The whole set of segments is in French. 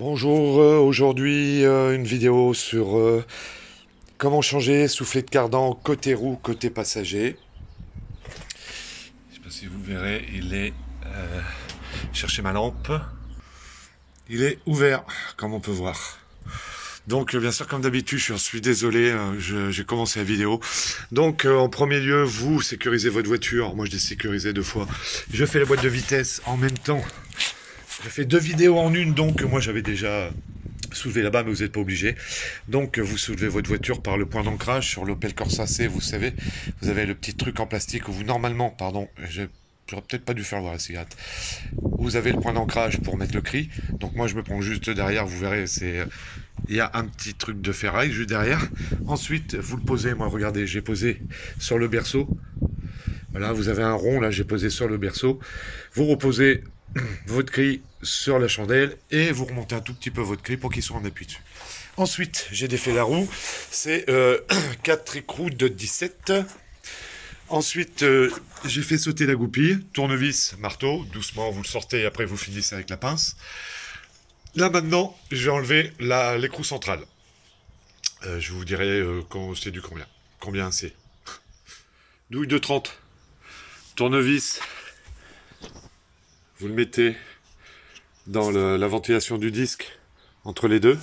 Bonjour, aujourd'hui une vidéo sur comment changer soufflet de cardan côté roue, côté passager. Je sais pas si vous verrez, il est... cherchez ma lampe. Il est ouvert, comme on peut voir. Donc bien sûr, comme d'habitude, je suis désolé, j'ai commencé la vidéo. Donc en premier lieu, vous sécurisez votre voiture. Moi je l'ai sécurisé 2 fois. Je fais la boîte de vitesse en même temps. Je fais 2 vidéos en une, donc moi j'avais déjà soulevé là-bas, mais vous n'êtes pas obligé. Donc vous soulevez votre voiture par le point d'ancrage sur l'Opel Corsa C, vous savez, vous avez le petit truc en plastique où vous, normalement, pardon, j'aurais peut-être pas dû faire voir la cigarette. Vous avez le point d'ancrage pour mettre le cri. Donc moi je me prends juste derrière, vous verrez, il y a un petit truc de ferraille juste derrière. Ensuite, vous le posez, moi regardez, j'ai posé sur le berceau. Voilà, vous avez un rond, là j'ai posé sur le berceau. Vous reposez votre cri sur la chandelle et vous remontez un tout petit peu votre cri pour qu'il soit en appui dessus. Ensuite, j'ai défait la roue. C'est 4 écrous de 17. Ensuite, j'ai fait sauter la goupille. Tournevis, marteau. Doucement, vous le sortez et après vous finissez avec la pince. Là maintenant, j'ai enlevé l'écrou central. Je vous dirai quand c'est du combien. Combien c'est. Douille de 30. Tournevis. Vous le mettez dans la ventilation du disque, entre les deux.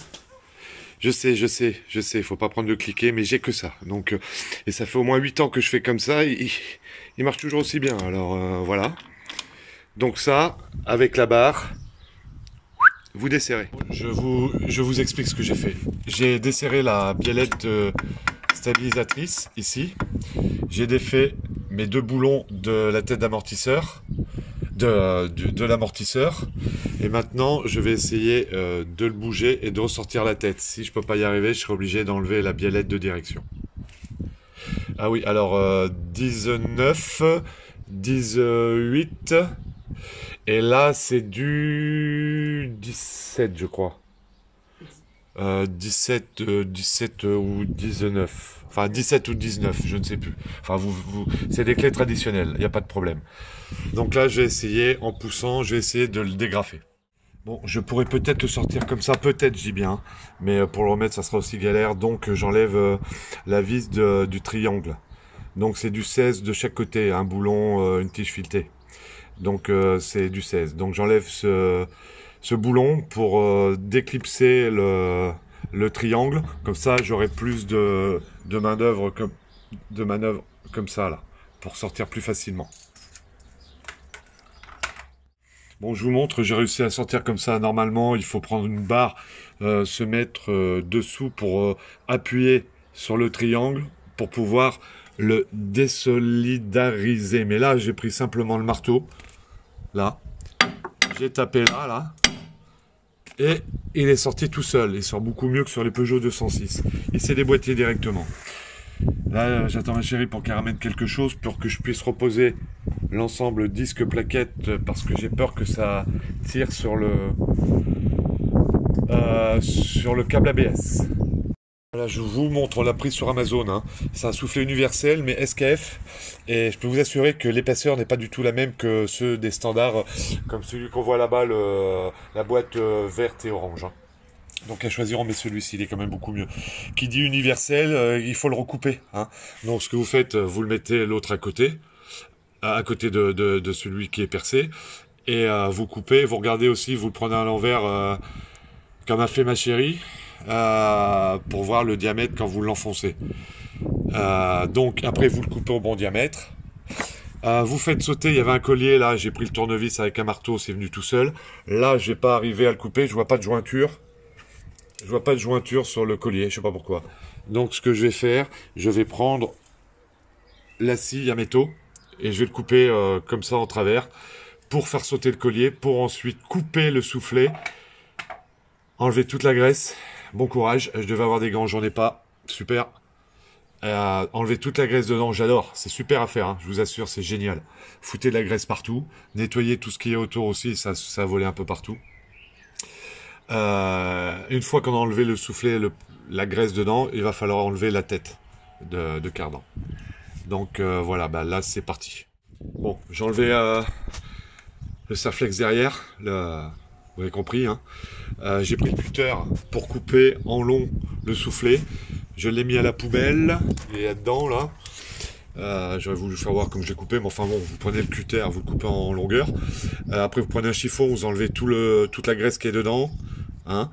Je sais, il faut pas prendre de cliquet, mais j'ai que ça. Donc, et ça fait au moins 8 ans que je fais comme ça, il marche toujours aussi bien. Alors, voilà. Donc ça, avec la barre, vous desserrez. Je vous explique ce que j'ai fait. J'ai desserré la biellette stabilisatrice, ici. J'ai défait mes 2 boulons de la tête d'amortisseur. De l'amortisseur, et maintenant je vais essayer de le bouger et de ressortir la tête. Si je peux pas y arriver, je serai obligé d'enlever la biellette de direction. Ah oui, alors 19, 18, et là c'est du 17 je crois. 17 ou 19. Enfin, 17 ou 19, je ne sais plus. Enfin, c'est des clés traditionnelles, il n'y a pas de problème. Donc là, je vais essayer, en poussant, je vais essayer de le dégrafer. Bon, je pourrais peut-être le sortir comme ça, peut-être, je dis bien. Mais pour le remettre, ça sera aussi galère. Donc, j'enlève la vis du triangle. Donc, c'est du 16 de chaque côté, un boulon, une tige filetée. Donc, c'est du 16. Donc, j'enlève ce boulon pour déclipser le triangle. Comme ça, j'aurai plus de manœuvre comme ça, là, pour sortir plus facilement. Bon, je vous montre, j'ai réussi à sortir comme ça. Normalement, il faut prendre une barre, se mettre dessous pour appuyer sur le triangle pour pouvoir le désolidariser. Mais là, j'ai pris simplement le marteau. Là. J'ai tapé là. Et il est sorti tout seul. Il sort beaucoup mieux que sur les Peugeot 206. Il s'est déboîté directement. Là, j'attends ma chérie pour qu'elle ramène quelque chose pour que je puisse reposer l'ensemble disque plaquette parce que j'ai peur que ça tire sur le câble ABS. Voilà, je vous montre la prise sur Amazon. Hein. C'est un soufflet universel mais SKF et je peux vous assurer que l'épaisseur n'est pas du tout la même que ceux des standards comme celui qu'on voit là-bas, la boîte verte et orange. Hein. Donc à choisir, on met celui-ci, il est quand même beaucoup mieux. Qui dit universel, il faut le recouper. Hein. Donc ce que vous faites, vous le mettez l'autre à côté de celui qui est percé, et vous coupez, vous regardez aussi, vous le prenez à l'envers, comme a fait ma chérie, pour voir le diamètre quand vous l'enfoncez. Donc après vous le coupez au bon diamètre. Vous faites sauter, il y avait un collier là, j'ai pris le tournevis avec un marteau, c'est venu tout seul. Là, j'ai pas arrivé à le couper, je vois pas de jointure. Je vois pas de jointure sur le collier, je sais pas pourquoi. Donc ce que je vais faire, je vais prendre la scie à métaux et je vais le couper comme ça en travers pour faire sauter le collier, pour ensuite couper le soufflet, enlever toute la graisse. Bon courage, je devais avoir des gants, j'en ai pas. Super. Enlever toute la graisse dedans, j'adore, c'est super à faire, hein, je vous assure, c'est génial. Foutez de la graisse partout, nettoyez tout ce qui est autour aussi, ça a volé un peu partout. Une fois qu'on a enlevé le soufflet, la graisse dedans, il va falloir enlever la tête de cardan. Donc voilà, bah là c'est parti. Bon, j'ai enlevé le serflex derrière, vous avez compris, hein. J'ai pris le cutter pour couper en long le soufflet. Je l'ai mis à la poubelle, il est là-dedans, là. J'aurais voulu faire voir comme j'ai coupé, mais enfin bon, vous prenez le cutter, vous le coupez en longueur. Après, vous prenez un chiffon, vous enlevez toute la graisse qui est dedans, hein,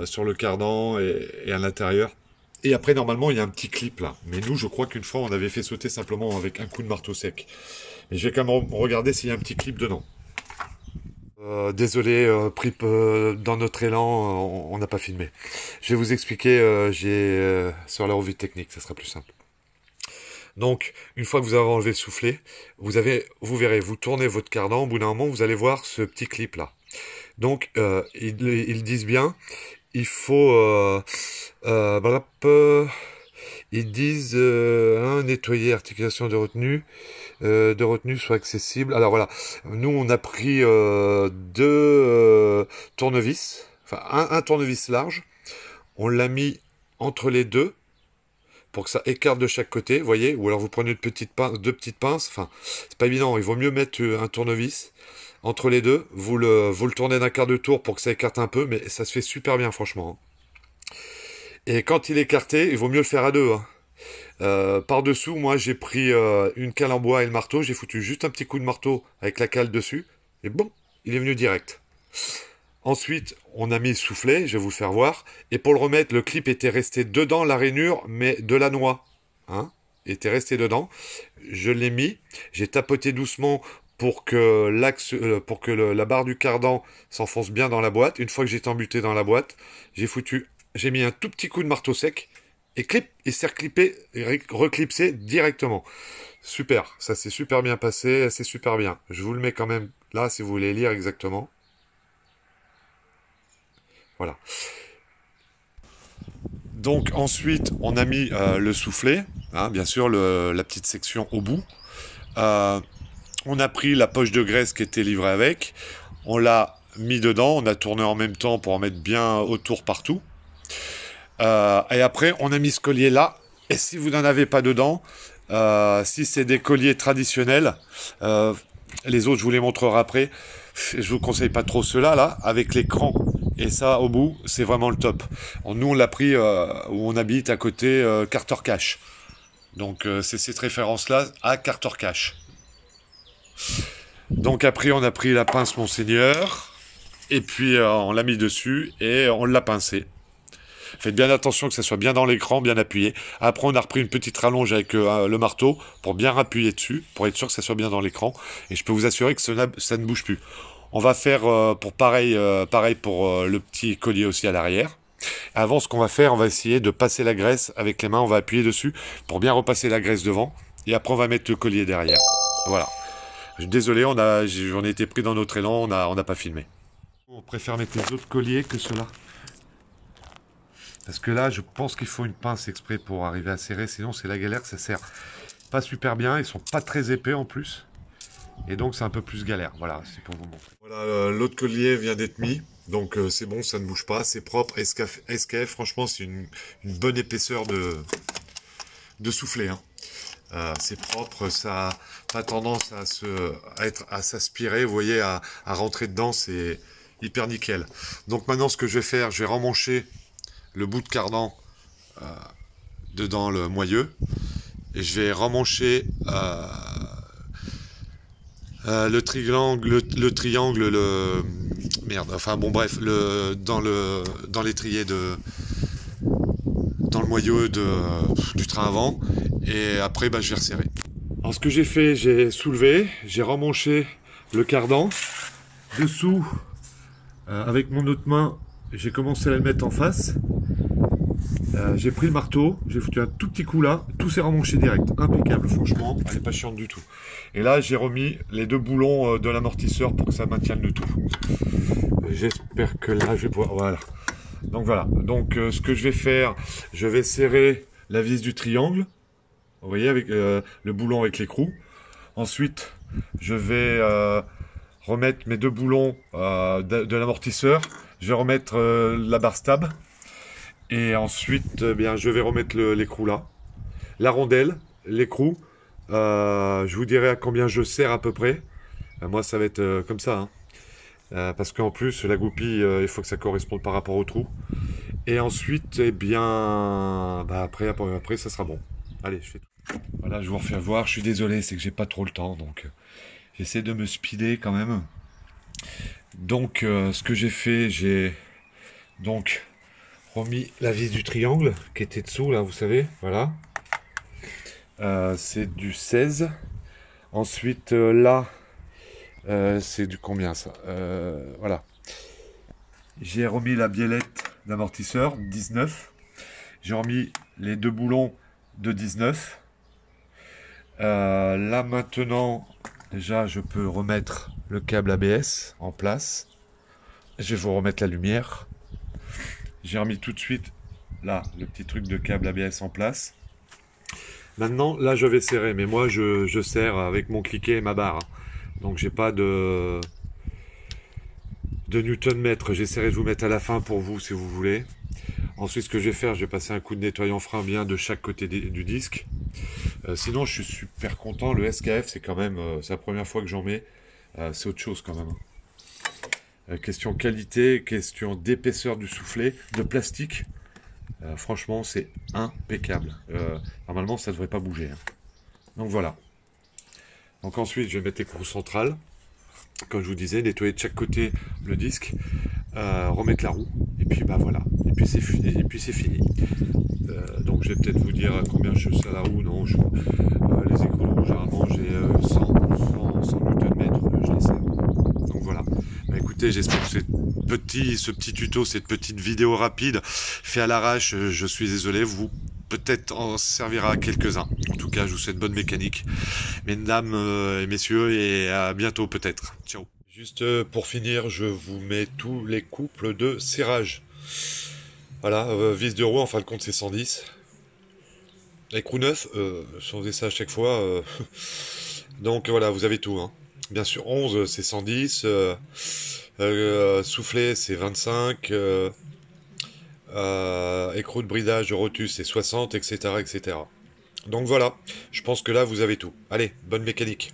sur le cardan et à l'intérieur. Et après, normalement, il y a un petit clip là. Mais nous, je crois qu'une fois, on avait fait sauter simplement avec un coup de marteau sec. Mais je vais quand même regarder s'il y a un petit clip dedans. Désolé, dans notre élan, on n'a pas filmé. Je vais vous expliquer sur la revue technique, ça sera plus simple. Donc, une fois que vous avez enlevé le soufflet, vous verrez, vous tournez votre cardan, au bout d'un moment, vous allez voir ce petit clip là. Donc, ils disent bien, il faut, ils disent, nettoyer articulation de retenue soit accessible. Alors voilà, nous on a pris deux tournevis, enfin un tournevis large, on l'a mis entre les deux pour que ça écarte de chaque côté, vous voyez, ou alors vous prenez deux petites pinces, enfin c'est pas évident, il vaut mieux mettre un tournevis entre les deux, vous le tournez d'un quart de tour pour que ça écarte un peu, mais ça se fait super bien franchement. Et quand il est écarté, il vaut mieux le faire à deux, hein. Par-dessous, moi j'ai pris une cale en bois et le marteau, j'ai foutu juste un petit coup de marteau avec la cale dessus, et bon, il est venu direct. Ensuite, on a mis le soufflet, je vais vous le faire voir, et pour le remettre, le clip était resté dedans la rainure, mais de la noix, hein, il était resté dedans. Je l'ai mis, j'ai tapoté doucement pour que la barre du cardan s'enfonce bien dans la boîte. Une fois que j'ai embuté dans la boîte, j'ai mis un tout petit coup de marteau sec, et clip, il s'est reclipsé directement. Super, ça s'est super bien passé, c'est super bien. Je vous le mets quand même là si vous voulez lire exactement. Voilà. Donc ensuite, on a mis le soufflet, hein, bien sûr, la petite section au bout. On a pris la poche de graisse qui était livrée avec, on l'a mis dedans, on a tourné en même temps pour en mettre bien autour partout. Et après, on a mis ce collier là. Et si vous n'en avez pas dedans, si c'est des colliers traditionnels, les autres, je vous les montrerai après. Je vous conseille pas trop ceux-là, là, avec l'écran. Et ça, au bout, c'est vraiment le top. Nous, on l'a pris où on habite à côté Carter Cash. Donc, c'est cette référence-là à Carter Cash. Donc, après, on a pris la pince Monseigneur. Et puis, on l'a mis dessus et on l'a pincé. Faites bien attention que ça soit bien dans l'écran, bien appuyé. Après, on a repris une petite rallonge avec le marteau pour bien appuyer dessus, pour être sûr que ça soit bien dans l'écran. Et je peux vous assurer que ça ne bouge plus. On va faire pareil pour le petit collier aussi à l'arrière. Avant, ce qu'on va faire, on va essayer de passer la graisse avec les mains. On va appuyer dessus pour bien repasser la graisse devant. Et après, on va mettre le collier derrière. Voilà. Désolé, on a été pris dans notre élan, on n'a pas filmé. On préfère mettre les autres colliers que ceux-là. Parce que là, je pense qu'il faut une pince exprès pour arriver à serrer. Sinon, c'est la galère, ça serre pas super bien. Ils sont pas très épais en plus. Et donc, c'est un peu plus galère. Voilà, c'est pour vous montrer. Voilà, l'autre collier vient d'être mis. Donc, c'est bon, ça ne bouge pas. C'est propre. SKF, franchement, c'est une bonne épaisseur de soufflet, hein. C'est propre. Ça n'a pas tendance à s'aspirer. Vous voyez, à rentrer dedans. C'est hyper nickel. Donc, maintenant, ce que je vais faire, je vais remmancher le bout de cardan dedans le moyeu et je vais remmancher le triangle, merde, enfin bon bref, dans l'étrier dans le moyeu du train avant, et après je vais resserrer. Alors ce que j'ai fait, j'ai soulevé, j'ai remmanché le cardan dessous avec mon autre main. J'ai commencé à le mettre en face. J'ai pris le marteau, j'ai foutu un tout petit coup là, tout s'est remmanché direct, impeccable franchement, elle n'est pas chiante du tout. Et là j'ai remis les deux boulons de l'amortisseur pour que ça maintienne le tout. J'espère que là je vais pouvoir, voilà. Donc voilà, donc ce que je vais faire, je vais serrer la vis du triangle, vous voyez, avec le boulon avec l'écrou. Ensuite je vais remettre mes deux boulons de l'amortisseur, je vais remettre la barre stab. Et ensuite, je vais remettre l'écrou là. La rondelle, l'écrou. Je vous dirai à combien je serre à peu près. Moi, ça va être comme ça, hein. parce qu'en plus, la goupille, il faut que ça corresponde par rapport au trou. Et ensuite, eh bien, bah après, ça sera bon. Allez, je fais tout. Voilà, je vous refais voir. Je suis désolé, c'est que j'ai pas trop le temps, donc j'essaie de me speeder quand même. Donc, ce que j'ai fait, j'ai donc remis la vis du triangle qui était dessous, là, vous savez, voilà. C'est du 16. Ensuite, là, c'est du combien ça? Voilà. J'ai remis la biellette d'amortisseur, 19. J'ai remis les deux boulons de 19. Là maintenant, déjà, je peux remettre le câble ABS en place. Je vais vous remettre la lumière. J'ai remis tout de suite, là, le petit truc de câble ABS en place. Maintenant, là, je vais serrer. Mais moi, je serre avec mon cliquet et ma barre. Donc, j'ai pas de Newton-mètre. J'essaierai de vous mettre à la fin pour vous, si vous voulez. Ensuite, ce que je vais faire, je vais passer un coup de nettoyant frein bien de chaque côté du disque. Sinon, je suis super content. Le SKF, c'est quand même, c'est la première fois que j'en mets. C'est autre chose quand même. Question qualité, question d'épaisseur du soufflet, de plastique. Franchement, c'est impeccable. Normalement, ça ne devrait pas bouger. Hein. Donc voilà. Donc ensuite, je vais mettre l'écrou central. Comme je vous disais, nettoyer de chaque côté le disque, remettre la roue, et puis bah voilà. Et puis c'est fini. Donc je vais peut-être vous dire combien je suis à la roue. Non, les écrous, généralement j'ai 100 Nm, je les sers. Donc voilà. Bah, écoutez, j'espère que ce petit tuto, cette petite vidéo rapide, fait à l'arrache, je suis désolé, vous peut-être en servira à quelques-uns. En tout cas, je vous souhaite bonne mécanique, mesdames et messieurs, et à bientôt peut-être. Ciao. Juste pour finir, je vous mets tous les couples de serrage. Voilà, vis de roue, en fin de compte, c'est 110. Écrou neuf, changez ça à chaque fois. Donc voilà, vous avez tout. Hein. Bien sûr, 11, c'est 110. Soufflet, c'est 25. Écrou de bridage de rotus, c'est 60, etc., etc. Donc voilà, je pense que là, vous avez tout. Allez, bonne mécanique.